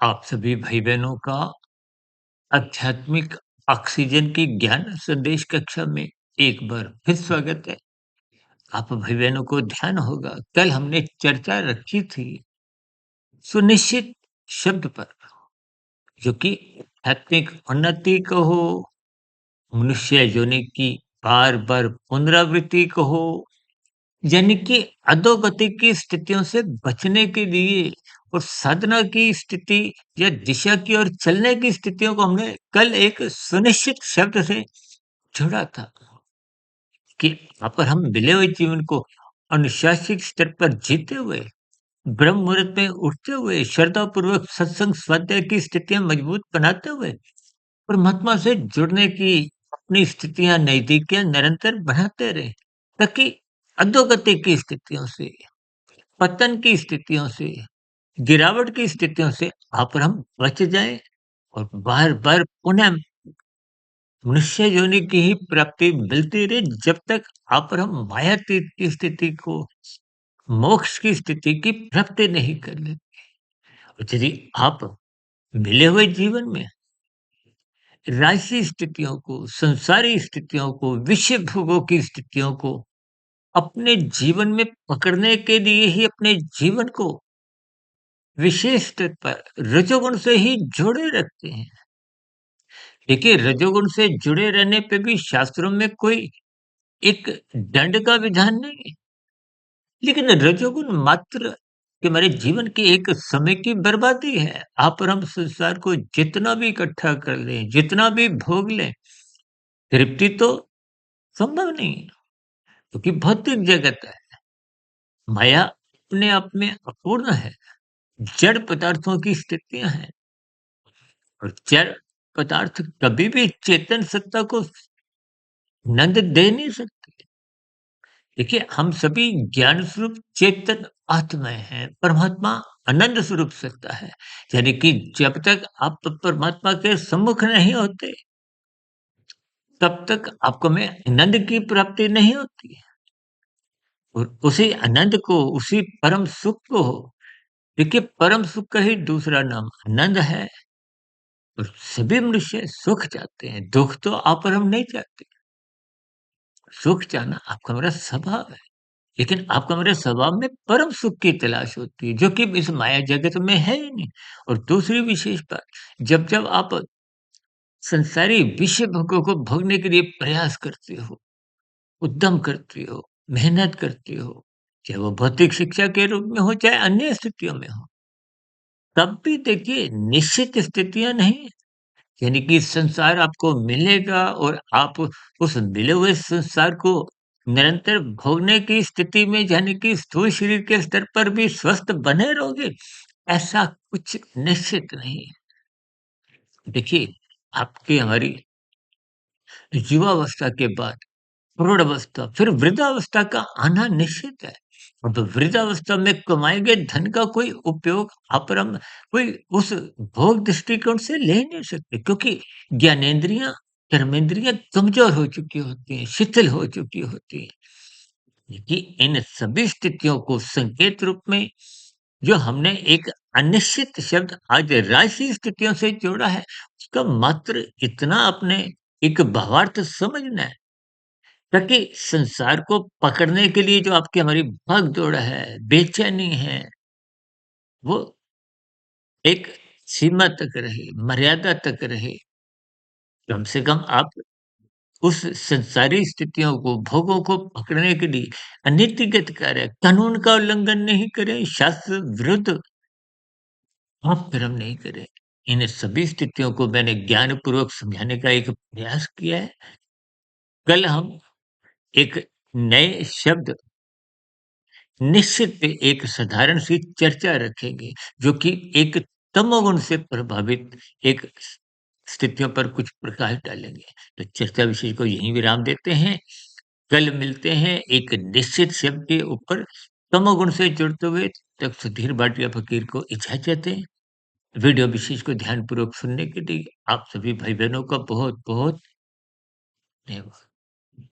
आप सभी भाई-बहनों का आध्यात्मिक ऑक्सीजन की ज्ञान संदेश कक्षा में एक बार फिर स्वागत है। आप भाई-बहनों को ध्यान होगा, कल हमने चर्चा रखी थी सुनिश्चित शब्द पर, जो कि आध्यात्मिक उन्नति कहो, मनुष्य योनि की बार-बार पुनरावृत्ति कहो, यानी कि अधोगति की स्थितियों से बचने के लिए और साधना की स्थिति या दिशा की ओर चलने की स्थितियों को हमने कल एक सुनिश्चित शब्द से जोड़ा था कि यहाँ पर हम मिले हुए जीवन को अनुशासित स्तर पर जीते हुए, ब्रह्म मुहूर्त में उठते हुए, श्रद्धा पूर्वक सत्संग स्वाध्याय की स्थितियां मजबूत बनाते हुए, परमात्मा से जुड़ने की अपनी स्थितियां नजदीकियां निरंतर बढ़ाते रहे, ताकि अधोगति की स्थितियों से, पतन की स्थितियों से, गिरावट की स्थितियों से आप और हम बच जाएं और बार-बार पुनः मनुष्य योनि की ही प्राप्ति मिलती रहे, जब तक आप और हम मायातीत की स्थिति को, मोक्ष की स्थिति की प्राप्ति नहीं कर लेते। और यदि आप मिले हुए जीवन में राशि स्थितियों को, संसारी स्थितियों को, विषय भोगों की स्थितियों को अपने जीवन में पकड़ने के लिए ही अपने जीवन को विशेष स्तर पर रजोगुण से ही जोड़े रखते हैं। देखिए, रजोगुण से जुड़े रहने पे भी शास्त्रों में कोई एक दंड का विधान नहीं है, लेकिन रजोगुण मात्र कि हमारे जीवन की एक समय की बर्बादी है। आप और हम संसार को जितना भी इकट्ठा कर लें, जितना भी भोग लें, तृप्ति तो संभव नहीं है, क्योंकि भौतिक जगत है। माया अपने आप में अपूर्ण है, जड़ पदार्थों की स्थितियां हैं, और जड़ पदार्थ कभी भी चेतन सत्ता को नंद दे नहीं सकते। देखिए, हम सभी ज्ञान स्वरूप चेतन आत्माएं हैं, परमात्मा अनंत स्वरूप सत्ता है। यानी कि जब तक आप परमात्मा के सम्मुख नहीं होते, तब तक आपको में आनंद की प्राप्ति नहीं होती। और उसी आनंद को, उसी परम सुख को, देखिए, परम सुख का ही दूसरा नाम आनंद है। और सभी मनुष्य सुख चाहते हैं, दुख तो आप और हम नहीं चाहते। सुख चाहना आपका मेरा स्वभाव है, लेकिन आपका मेरे स्वभाव में परम सुख की तलाश होती है, जो कि इस माया जगत में है ही नहीं। और दूसरी विशेष बात, जब-जब आप संसारी विषय भोगों को भोगने के लिए प्रयास करते हो, उद्यम करते हो, मेहनत करते हो, चाहे वो भौतिक शिक्षा के रूप में हो, चाहे अन्य स्थितियों में हो, तब भी देखिए निश्चित स्थितियाँ नहीं, यानी कि संसार आपको मिलेगा और आप उस मिले हुए संसार को निरंतर भोगने की स्थिति में, यानी कि स्थूल शरीर के स्तर पर भी स्वस्थ बने रहोगे, ऐसा कुछ निश्चित नहीं है। देखिए, आपकी हमारी युवावस्था के बाद प्रौढ़ावस्था, फिर वृद्धावस्था का आना निश्चित है। अब वृद्धावस्था में कमाए गए धन का कोई उपयोग अपरम कोई उस भोग दृष्टिकोण से ले नहीं सकते, क्योंकि ज्ञानेंद्रियां, कर्मेंद्रियां कमजोर हो चुकी होती हैं, शिथिल हो चुकी होती हैं। कि इन सभी स्थितियों को संकेत रूप में जो हमने एक अनिश्चित शब्द आज राशि स्थितियों से जोड़ा है, उसका मात्र इतना अपने एक भावार्थ समझना है, ताकि संसार को पकड़ने के लिए जो आपकी हमारी भाग-दौड़ है, बेचैनी है, वो एक सीमा तक रहे, मर्यादा तक रहे। कम से कम आप उस संसारी स्थितियों को, भोगों को पकड़ने के लिए अनीतिगत कार्य, कानून का उल्लंघन नहीं करें, शास्त्र विरुद्ध पाप कर्म नहीं करें। इन सभी स्थितियों को मैंने ज्ञानपूर्वक समझाने का एक प्रयास किया है। कल हम एक नए शब्द निश्चित एक साधारण सी चर्चा रखेंगे, जो कि एक तमोगुण से प्रभावित एक स्थितियों पर कुछ प्रकाश डालेंगे। तो चर्चा विषय को यहीं विराम देते हैं। कल मिलते हैं एक निश्चित शब्द के ऊपर तमोगुण से जुड़ते हुए। तब सुधीर भाटिया फकीर को इजाजत दें। वीडियो विशेष को ध्यानपूर्वक सुनने के लिए आप सभी भाई बहनों का बहुत बहुत धन्यवाद।